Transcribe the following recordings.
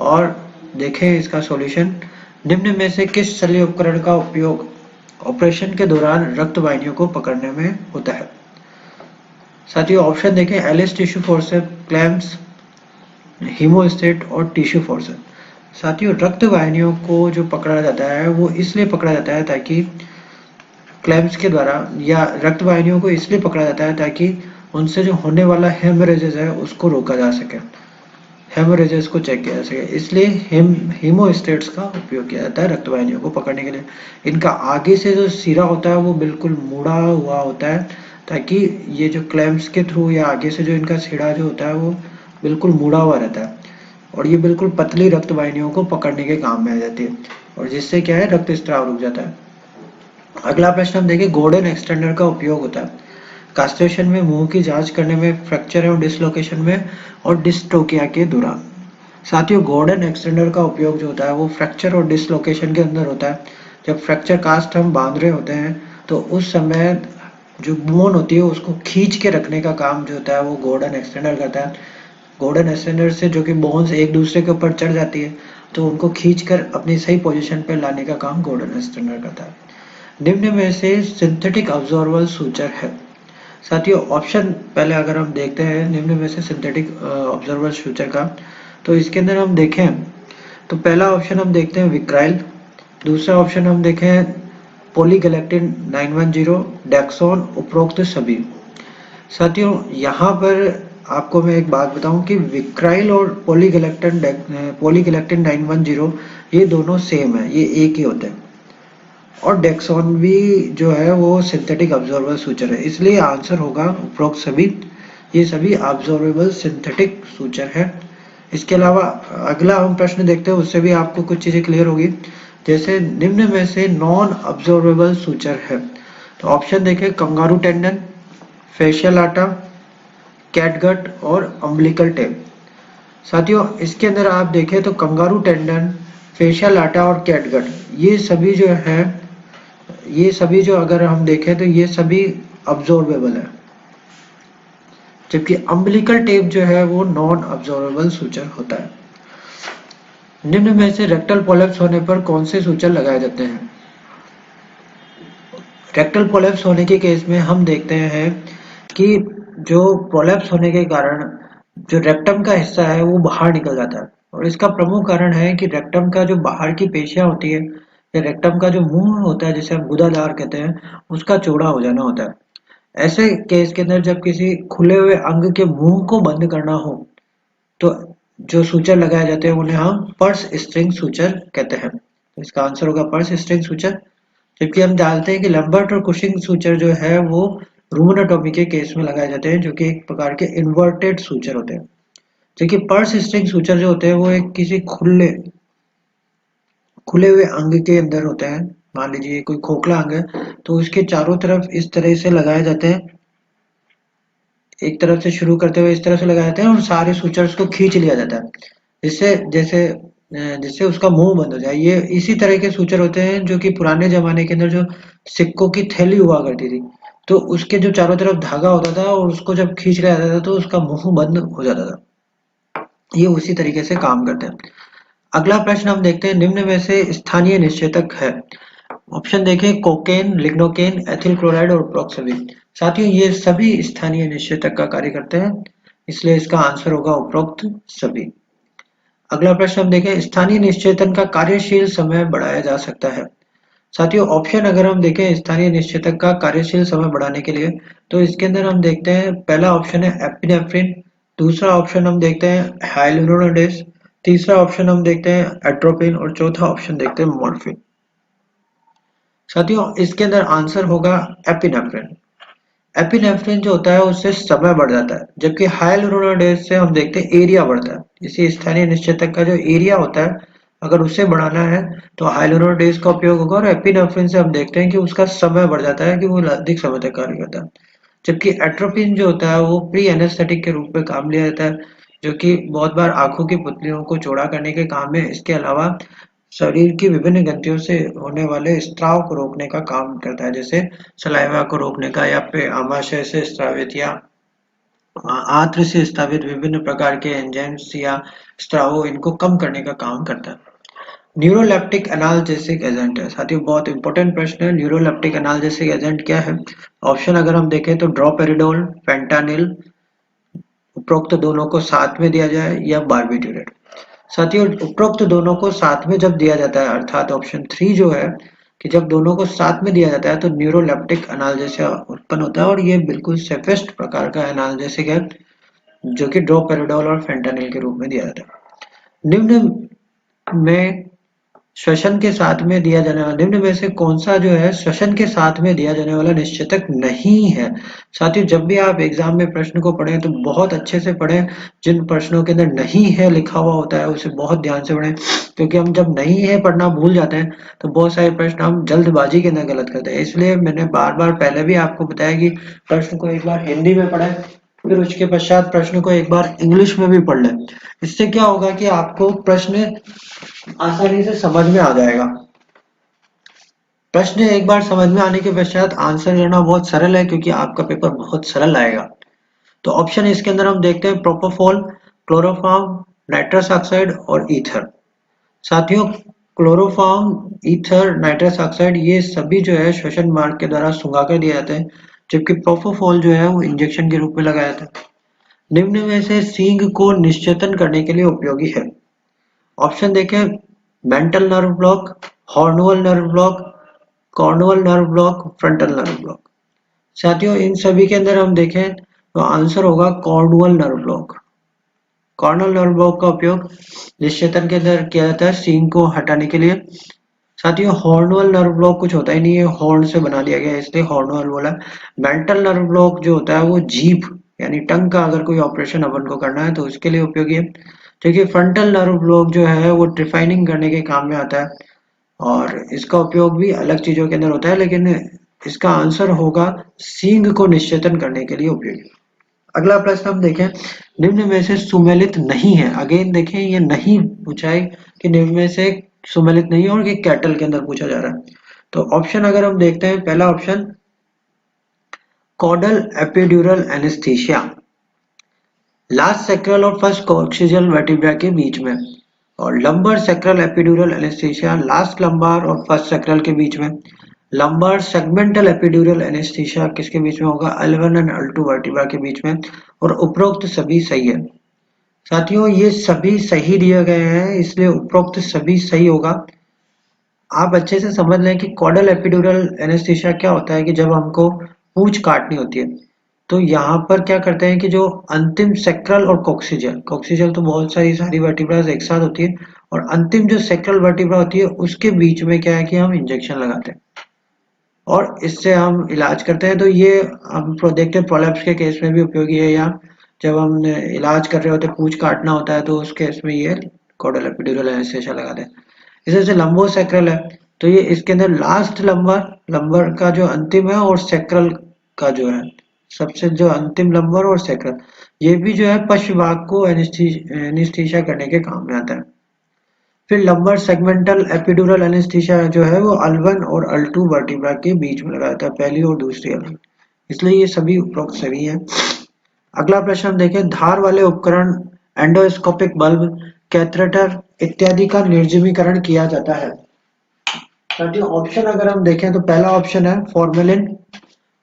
और देखें इसका सॉल्यूशन। निम्न में से किस शल्य उपकरण का उपयोग ऑपरेशन के दौरान रक्त वाहिनियों को पकड़ने में होता है? साथियों ऑप्शन देखें, एलिस टिश्यू फोर्सेप्स, क्लैम्प्स, हीमोस्टेट और टिश्यू फोर्सेप्स। साथियों रक्त वाहिनियों को जो पकड़ा जाता है वो इसलिए पकड़ा जाता है ताकि क्लैम्प्स के द्वारा, या रक्त वाहिनियों को इसलिए पकड़ा जाता है ताकि उनसे जो होने वाला हेमरेजेस है उसको रोका जा सके, हेमरेजेस को चेक किया जा सके, इसलिए हीमोस्टेट्स का उपयोग किया जाता है रक्त वाहिनियों को पकड़ने के लिए। इनका आगे से जो सिरा होता है वो बिल्कुल मुड़ा हुआ होता है ताकि ये जो क्लैम्प्स के थ्रू या आगे से जो इनका सिरा जो होता है वो बिल्कुल मुड़ा हुआ रहता है और ये बिल्कुल पतली रक्त वाहिनियों को पकड़ने के काम में आ जाती है और जिससे क्या है, रक्त स्त्राव रुक जाता है। अगला प्रश्न हम देखें, गोर्डन एक्सटेंडर का उपयोग होता है कास्ट्रेशन में, मुंह की जांच करने में, फ्रैक्चर एवं डिसलोकेशन में और डिस्ट्रोकिया के दौरान। साथियों गोर्डन एक्सटेंडर का उपयोग जो होता है वो फ्रैक्चर और डिसलोकेशन के अंदर होता है। जब फ्रैक्चर कास्ट हम बांध रहे होते हैं तो उस समय जो बोन होती है उसको खींच के रखने का काम जो होता है वो गोर्डन एक्सटेंडर करता है। गोर्डन एक्सटेंडर से जो कि बोन्स एक दूसरे के ऊपर चढ़ जाती है तो उनको खींचकर अपनी सही पोजीशन पे लाने का काम गोर्डन एक्सटेंडर करता है। निम्न में से सिंथेटिक अब्जॉर्बल सूचर है। साथियों ऑप्शन पहले अगर हम देखते हैं निम्न में से सिंथेटिक ऑब्जर्वर सूचर का, तो इसके अंदर हम देखें तो पहला ऑप्शन हम देखते हैं विक्राइल, दूसरा ऑप्शन हम देखें पॉलीगैलेक्टिन 910, डेक्सोन, उपरोक्त सभी। साथियों यहाँ पर आपको मैं एक बात बताऊं कि विक्राइल और पॉलीगैलेक्टिन 910 ये दोनों सेम है, ये एक ही होते हैं और डेक्सोन भी जो है वो सिंथेटिक ऑब्जॉर्बल सूचर है, इसलिए आंसर होगा उपरोक्त सभी। ये सभी ऑब्जॉर्बेबल सिंथेटिक सूचर है। इसके अलावा अगला हम प्रश्न देखते हैं, उससे भी आपको कुछ चीजें क्लियर होगी। जैसे निम्न में से नॉन ऑब्जॉर्बेबल सूचर है, तो ऑप्शन देखें, कंगारू टेंडन, फेशियल आटा, कैटगट और अम्बिलिकल टेप। साथियों इसके अंदर आप देखें तो कंगारू टेंडन, फेशियल आटा और कैटगट ये सभी जो अगर हम देखें तो ये सभी अब्जॉर्बेबल है, जबकि अम्बिलिकल टेप जो है वो नॉन अब्जॉर्बेबल सूचर होता है। निम्न में से रेक्टल पोलैप्स होने पर कौन से सूचर लगाए जाते हैं? रेक्टल पोलैप्स होने के केस में हम देखते हैं कि जो प्रोलैप्स होने के कारण जो रेक्टम का हिस्सा है वो बाहर निकल जाता है और इसका प्रमुख कारण है कि रेक्टम का जो बाहर की पेशियां होती है या रेक्टम का जो मुंह होता है जिसे हम गुदादार कहते हैं उसका चौड़ा हो जाना होता है। ऐसे केस के अंदर जब किसी खुले हुए अंग के मुंह को बंद करना हो तो जो सूचर लगाए जाते हैं उन्हें हम पर्स स्ट्रिंग सूचर कहते हैं। तो इसका आंसर होगा पर्स स्ट्रिंग सूचर। जबकि हम जानते हैं कि लंबर्ट और कुशिंग सूचर जो है वो रूमेटोमी के केस में लगाए जाते हैं, जो कि एक प्रकार के इन्वर्टेड सूचर होते हैं। जबकि पर्स स्ट्रिंग सूचर जो होते हैं वो एक किसी खुले हुए अंग के अंदर होते हैं। मान लीजिए कोई खोखला अंग है तो उसके चारों तरफ इस तरह से लगाए जाते हैं, एक तरफ से शुरू करते हुए इस तरह से लगाए जाते हैं और सारे सूचर्स को खींच लिया जाता है जिससे उसका मुंह बंद हो जाए। ये इसी तरह के सूचर होते हैं जो कि पुराने जमाने के अंदर जो सिक्कों की थैली हुआ करती थी तो उसके जो चारों तरफ धागा होता था और उसको जब खींच लिया जाता था तो उसका मुंह बंद हो जाता था। ये उसी तरीके से काम करते हैं। अगला प्रश्न हम देखते हैं, निम्न में से स्थानीय निश्चेतक है। ऑप्शन देखें, कोकेन, लिग्नोकेन, एथिल क्लोराइड और प्रोक्सबिन। साथियों ये सभी स्थानीय निश्चेतक का कार्य करते हैं, इसलिए इसका आंसर होगा उपरोक्त सभी। अगला प्रश्न हम देखें, स्थानीय निश्चेतन का कार्यशील समय बढ़ाया जा सकता है। साथियों ऑप्शन अगर हम देखें स्थानीय निश्चेतक का कार्यशील समय बढ़ाने के लिए तो इसके अंदर हम देखते हैं पहला ऑप्शन है एपिनेफ्रिन, दूसरा ऑप्शन हम देखते हैं हाइलुरोनिडेज, तीसरा ऑप्शन हम देखते हैं एट्रोपिन और चौथा ऑप्शन देखते हैं मॉर्फिन। साथियों इसके अंदर आंसर होगा एपिनेफ्रिन। एपिनेफ्रिन जो होता है उससे समय बढ़ जाता है, जबकि हाइलुरोनिडेज से हम देखते हैं एरिया बढ़ता है। इसी स्थानीय निश्चेतक का जो एरिया होता है अगर उसे बढ़ाना है तो हाइलुरोनिडेज का उपयोग होगा और एपिनेफ्रिन से हम देखते हैं कि उसका समय बढ़ जाता है कि वो अधिक समय तक कार्य करता है। जबकि एट्रोपिन जो होता है वो प्री एनेस्थेटिक के रूप में काम लिया जाता है, जो कि बहुत बार आंखों की पुतलियों को चौड़ा करने के काम में, इसके अलावा शरीर की विभिन्न ग्रंथियों से होने वाले स्त्राव को रोकने का काम करता है, जैसे सलाइवा को रोकने का या फिर आमाशय से स्रावित या आंत्र से स्थापित विभिन्न प्रकार के एंजाइम्स या स्रावों इनको कम करने का काम करता है। न्यूरोलेप्टिक एनाल्जेसिक एजेंट है। साथियों बहुत इंपॉर्टेंट प्रश्न है, न्यूरोलेप्टिक एनाल्जेसिक एजेंट क्या है? ऑप्शन अगर हम देखें तो ड्रोपेरिडोल, फेंटानिल, उपरोक्त दोनों को साथ में दिया जाए या बार्बिट्यूरेट। साथियों उपरोक्त दोनों को साथ में जब दिया जाता है अर्थात ऑप्शन 3 जो है कि जब दोनों को साथ में दिया जाता है तो न्यूरोलेप्टिक एनाल्जेसिया उत्पन्न होता है और ये बिल्कुल सेफेस्ट प्रकार का एनाल्जेसिक है जो कि ड्रोपेरिडोल और फेंटानिल के रूप में दिया जाता है। निम्न में श्वसन के साथ में दिया जाने वाला निम्न में से कौन सा जो है श्वसन के साथ में दिया जाने वाला निश्चेतक नहीं है? साथियों जब भी आप एग्जाम में प्रश्न को पढ़ें तो बहुत अच्छे से पढ़ें। जिन प्रश्नों के अंदर नहीं है लिखा हुआ होता है उसे बहुत ध्यान से पढ़ें, क्योंकि हम जब नहीं है पढ़ना भूल जाते हैं तो बहुत सारे प्रश्न हम जल्दबाजी के अंदर गलत करते हैं। इसलिए मैंने बार बार पहले भी आपको बताया कि प्रश्न को एक बार हिंदी में पढ़ें, फिर उसके पश्चात प्रश्न को एक बार इंग्लिश में भी पढ़ लें। इससे क्या होगा कि आपको प्रश्न आसानी से समझ में आ जाएगा। प्रश्न एक बार समझ में आने के पश्चात आंसर करना बहुत सरल है, क्योंकि आपका पेपर बहुत सरल आएगा। तो ऑप्शन इसके अंदर हम देखते हैं प्रोपोफॉल, क्लोरोफॉर्म, नाइट्रस ऑक्साइड और ईथर। साथियों क्लोरोफॉर्म, ईथर, नाइट्रस ऑक्साइड ये सभी जो है श्वसन मार्ग के द्वारा सुंघा कर दिए जाते हैं, जबकि प्रोपोफॉल जो है वो इंजेक्शन के रूप में लगाया जाता है। निम्न में से सींग को निश्चेतन करने के लिए उपयोगी है। ऑप्शन देखें mental nerve block, cornual nerve block, cornual nerve block, frontal nerve block. साथियों इन सभी के अंदर हम देखें तो आंसर होगा cornual nerve block. Cornual nerve block का उपयोग निश्चेतन के अंदर किया जाता है सींग को हटाने के लिए। साथियों हॉर्नुअल नर्व ब्लॉक कुछ होता ही नहीं है, हॉर्न से बना दिया गया है इसलिए हॉर्नुअल बोला। मेंटल नर्व ब्लॉक जो होता है वो जीभ यानी टंग का अगर कोई ऑपरेशन अपन को करना है तो उसके लिए उपयोगी है। देखिए फ्रंटल नर्व ब्लॉक जो है वो ट्रिफाइनिंग करने के काम में आता है और इसका उपयोग भी अलग चीजों के अंदर होता है, लेकिन इसका आंसर होगा सींग को निश्चेतन करने के लिए उपयोगी। अगला प्रश्न हम देखें निम्न में से सुमेलित नहीं है। अगेन देखें ये नहीं पूछा है कि निम्न में से सुमेलित नहीं है और ये कैटल के अंदर पूछा जा रहा है। तो ऑप्शन अगर हम देखते हैं पहला option caudal epidural anaesthesia, last sacral और फर्स्ट कॉक्सियल वर्टिब्रा के बीच में, और lumbar sacral epidural anaesthesia last lumbar और फर्स्ट सैक्रल के बीच में। लंबार सेगमेंटल एपिड्यूरल एनेस्थीसिया किसके बीच में होगा? L1 एंड L2 वर्टिब्रा के बीच में। और उपरोक्त सभी सही है। साथियों ये सभी सही दिए गए हैं इसलिए उपरोक्त सभी सही होगा। आप अच्छे से समझ लें कि कॉडल एपिड्यूरल एनेस्थीसिया क्या होता है कि जब हमको पूंछ काटनी होती है तो यहाँ पर क्या करते हैं कि जो अंतिम सेक्रल और कॉक्सिजल, कॉक्सिजल तो बहुत सारी वर्टिब्रास एक साथ होती है, और अंतिम जो सेक्रल वर्टिब्रा होती है उसके बीच में क्या है कि हम इंजेक्शन लगाते हैं और इससे हम इलाज करते हैं। तो ये हम देखते हैं प्रोलैप्स के केस में भी उपयोगी है, या जब हम इलाज कर रहे होते हैं पूंछ काटना होता है तो उस केस में ये कॉडल एपिड्यूरल एनेस्थीसिया लगाते हैं। इसी से लंबो सेक्रल है तो ये इसके अंदर लास्ट लंबर का जो अंतिम है और सेक्रल का जो है सबसे जो अंतिम लंबर और सेक्रल ये भी जो है पश्च भाग को एनेस्थीसिया करने के काम में आता है। फिर लंबर सेगमेंटल एपिड्यूरल एनेस्थीसिया जो है वो L1 और L2 वर्टिब्रा के बीच में लगाया जाता है, पहली और दूसरी L1, इसलिए ये सभी उपरोक्त सही है। अगला प्रश्न हम देखें धार वाले उपकरण एंडोस्कोपिक बल्ब, कैथेटर इत्यादि का निर्जमीकरण किया जाता है। ऑप्शन अगर हम देखें तो पहला ऑप्शन है फॉर्मेलिन,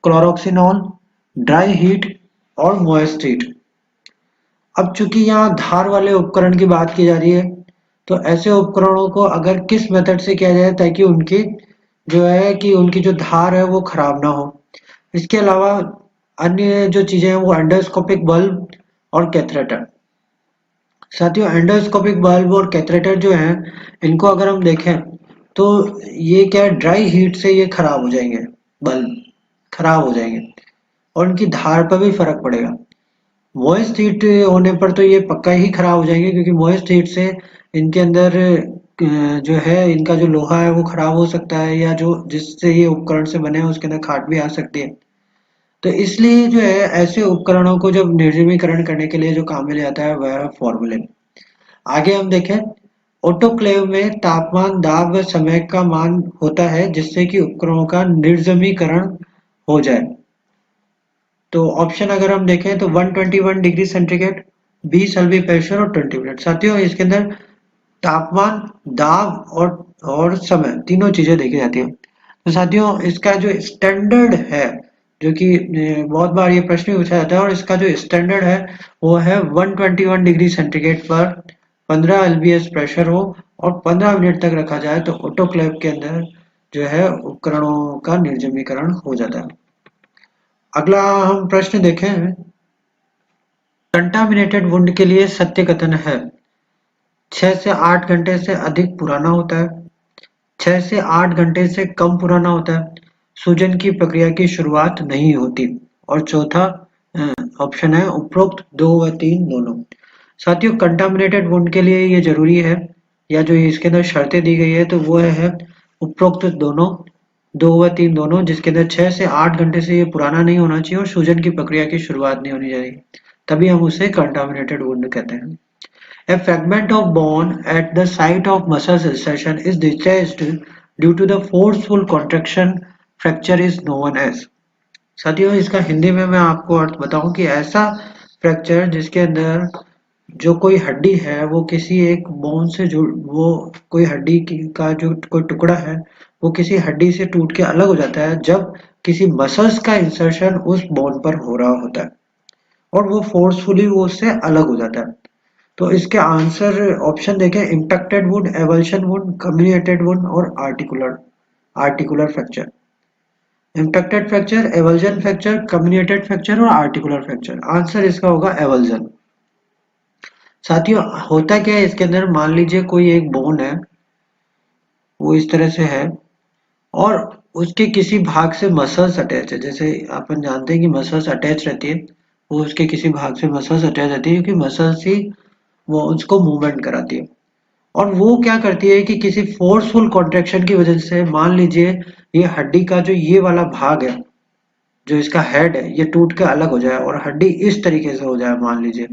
क्लोरोक्सिनॉल, ड्राई हीट और मॉइस्ट हीट। अब चूंकि यहाँ धार वाले उपकरण की बात की जा रही है तो ऐसे उपकरणों को अगर किस मेथड से किया जाए ताकि उनकी जो है कि उनकी जो धार है वो खराब ना हो। इसके अलावा अन्य जो चीजें हैं वो एंडोस्कोपिक बल्ब और कैथेटर। साथियों एंडोस्कोपिक बल्ब और कैथेटर जो हैं इनको अगर हम देखें तो ये क्या है ड्राई हीट से ये खराब हो जाएंगे, बल्ब खराब हो जाएंगे और इनकी धार पर भी फर्क पड़ेगा। मॉइस्ट हीट होने पर तो ये पक्का ही खराब हो जाएंगे, क्योंकि मॉइस्ट हीट से इनके अंदर जो है इनका जो लोहा है वो खराब हो सकता है, या जो जिससे ये उपकरण से बने हैं उसके अंदर खाट भी आ सकती है। तो इसलिए जो है ऐसे उपकरणों को जब निर्जमीकरण करने के लिए जो काम में लिया जाता है वह है फॉर्मेलिन। आगे हम देखें ऑटोक्लेव में तापमान, दाब व समय का मान होता है जिससे कि उपकरणों का निर्जमीकरण हो जाए। तो ऑप्शन अगर हम देखें तो 121 डिग्री सेंटीग्रेड, 20 एलबी प्रेशर और 20 मिनट। साथियों इसके अंदर तापमान, दाब और समय तीनों चीजें देखी जाती है। तो साथियों इसका जो स्टैंडर्ड है, जो कि बहुत बार ये प्रश्न भी पूछा जाता है, और इसका जो स्टैंडर्ड है वो है 121 डिग्री सेंटीग्रेड पर 15 एलबीएस प्रेशर हो और 15 मिनट तक रखा जाए तो ऑटोक्लेव के अंदर जो है उपकरणों का निर्जमीकरण हो जाता है। अगला हम प्रश्न देखें, कंटामिनेटेड वुंड के लिए सत्य कथन है 6 से 8 घंटे से अधिक पुराना होता है, 6 से 8 घंटे से कम पुराना होता है, सूजन की प्रक्रिया की शुरुआत नहीं होती, और चौथा ऑप्शन है उपरोक्त 2 व 3 दोनों। साथियों कंटामिनेटेड वुंड के लिए ये जरूरी है, या जो इसके अंदर शर्तें दी गई है तो वो है उपरोक्त दोनों, 2 व 3 दोनों, जिसके अंदर 6 से 8 घंटे से ये पुराना नहीं होना चाहिए और सूजन की प्रक्रिया की शुरुआत नहीं होनी चाहिए, तभी हम उसे कंटामिनेटेड वुंड कहते हैं। A fragment of bone at the site of muscle insertion is detached due to the forceful contraction. Fracture is known as। साथियों इसका हिंदी में मैं आपको अर्थ बताऊं कि ऐसा फ्रैक्चर जिसके अंदर जो कोई हड्डी है वो किसी एक बोन से जुड़, वो कोई हड्डी का जो कोई टुकड़ा है वो किसी हड्डी से टूट के अलग हो जाता है जब किसी मसल्स का इंसर्शन उस बोन पर हो रहा होता है और वो फोर्सफुली वो उससे अलग हो जाता है। तो इसके आंसर ऑप्शन देखें, impacted wood, avulsion wood, comminuted wood और articular fracture. Impacted fracture, avulsion fracture, comminuted fracture और आर्टिकुलर फ्रैक्चर। आंसर इसका होगा एवल्जन। साथियों होता क्या है इसके अंदर, मान लीजिए कोई एक बोन है, वो इस तरह से है और उसके किसी भाग से मसल्स अटैच है। जैसे अपन जानते हैं कि मसल्स अटैच रहती है, वो उसके किसी भाग से मसल्स अटैच रहती है क्योंकि मसल्स ही वो उसको मूवमेंट कराती है। और वो क्या करती है कि किसी फोर्सफुल कॉन्ट्रेक्शन की वजह से, मान लीजिए ये हड्डी का जो ये वाला भाग है, जो इसका हेड है, ये टूट के अलग हो जाए और हड्डी इस तरीके से हो जाए मान लीजिए,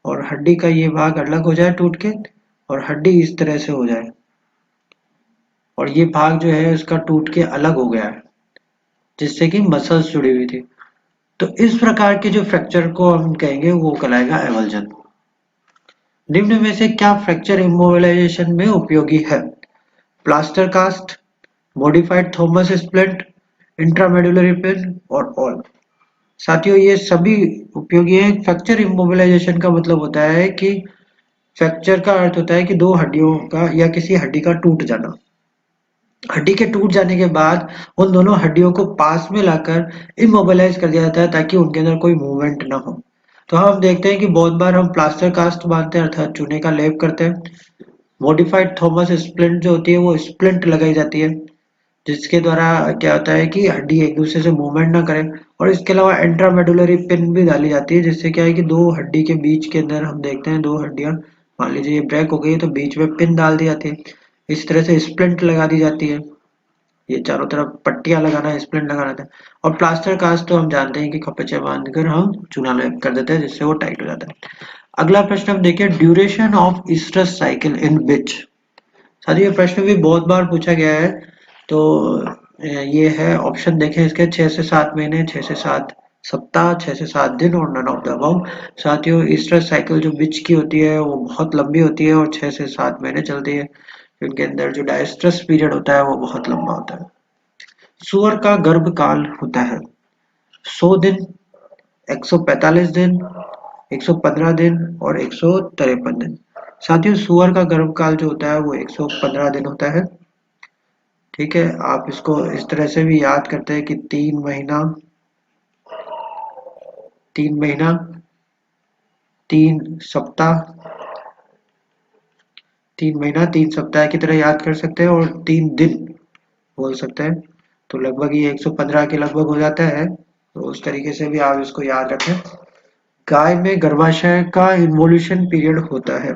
और हड्डी का ये भाग अलग हो जाए टूट के और हड्डी इस तरह से हो जाए और ये भाग जो है उसका टूट के अलग हो गया है जिससे कि मसल्स जुड़ी हुई थी। तो इस प्रकार के जो फ्रैक्चर को हम कहेंगे वो कहलाएगा एवल्जन। निम्न में से क्या फ्रैक्चर इमोबिलाइजेशन में उपयोगी है? Plaster cast, modified Thomas splint, intramedullary pin और ऑल। साथियों ये सभी उपयोगी है। फ्रैक्चर इमोबिलाइजेशन का मतलब होता है कि फ्रैक्चर का अर्थ होता है कि दो हड्डियों का या किसी हड्डी का टूट जाना। हड्डी के टूट जाने के बाद उन दोनों हड्डियों को पास में लाकर इमोबिलाइज कर दिया जाता है ताकि उनके अंदर कोई मूवमेंट ना हो। तो हम देखते हैं कि बहुत बार हम प्लास्टर कास्ट बांधते हैं अर्थात चूने का लेप करते हैं। मॉडिफाइड थॉमस स्प्लिंट जो होती है वो स्प्लिंट लगाई जाती है जिसके द्वारा क्या होता है कि हड्डी एक दूसरे से मूवमेंट ना करे, और इसके अलावा इंट्रामेडुलरी पिन भी डाली जाती है जिससे क्या है कि दो हड्डी के बीच के अंदर हम देखते हैं दो हड्डियां, मान लीजिए ये ब्रेक हो गई तो बीच में पिन डाल दी जाती है, इस तरह से स्प्लिंट लगा दी जाती है। ये चारों तरफ पट्टियां लगाना, स्प्लिंट लगाना था। और प्लास्टर कास्ट तो हम जानते हैं कि कपचे बांधकर हम चूना लेप कर देते हैं जिससे वो टाइट हो जाता है। अगला प्रश्न हम देखिए, duration of oestrus cycle in which. साथियों ये प्रश्न भी बहुत बार पूछा गया है। तो ये है ऑप्शन देखें इसके, 6 से 7 महीने, 6 से 7 सप्ताह, 6 से 7 दिन और नन ऑफ द अबव। साथियों ईस्ट्रस साइकिल जो बिच की होती है वो बहुत लंबी होती है और 6 से 7 महीने चलती है। उनके अंदर जो डायस्ट्रस पीरियड होता है वो बहुत लंबा होता है। सुअर का गर्भकाल होता है 100 दिन, 145 दिन, 115 दिन और 153 दिन। साथियों सुअर का गर्भकाल जो होता है वो 115 दिन होता है। ठीक है, आप इसको इस तरह से भी याद करते हैं कि 3 महीना 3 सप्ताह, 3 महीना 3 सप्ताह की तरह याद कर सकते हैं और 3 दिन बोल सकते हैं। तो लगभग ये 115 के लगभग हो जाता है, तो उस तरीके से भी आप इसको याद रखें। गाय में गर्भाशय का इन्वोल्यूशन पीरियड होता है।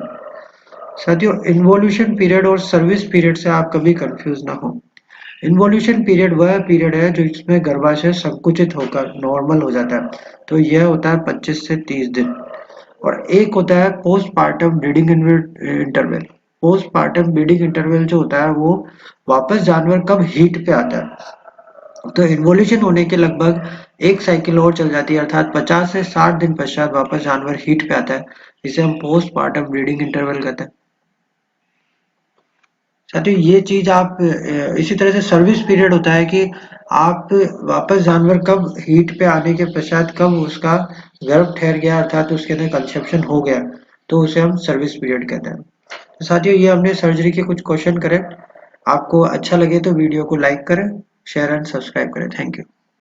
साथियों इन्वोल्यूशन पीरियड और सर्विस पीरियड से आप कभी कंफ्यूज ना हो। इन्वोल्यूशन पीरियड वह पीरियड है जो इसमें गर्भाशय संकुचित होकर नॉर्मल हो जाता है, तो यह होता है 25 से 30 दिन। और एक होता है postpartum breeding interval. Postpartum breeding interval जो होता है वो वापस जानवर कब हीट पे आता है, तो इन्वोल्यूशन होने के लगभग 1 साइकिल और चल जाती है, अर्थात 50 से 60 दिन पश्चात वापस जानवर हीट पे आता है, जिसे हम पोस्टमार्टम ब्रीडिंग इंटरवल कहते हैं। साथियों ये चीज आप इसी तरह से सर्विस पीरियड होता है कि आप वापस जानवर कब हीट पे आने के पश्चात कब उसका गर्भ ठहर गया, अर्थात उसके अंदर कंसेप्शन हो गया, तो उसे हम सर्विस पीरियड कहते हैं। तो साथियों ये हमने सर्जरी के कुछ क्वेश्चन करे। आपको अच्छा लगे तो वीडियो को लाइक करें, शेयर एंड सब्सक्राइब करें। Thank you.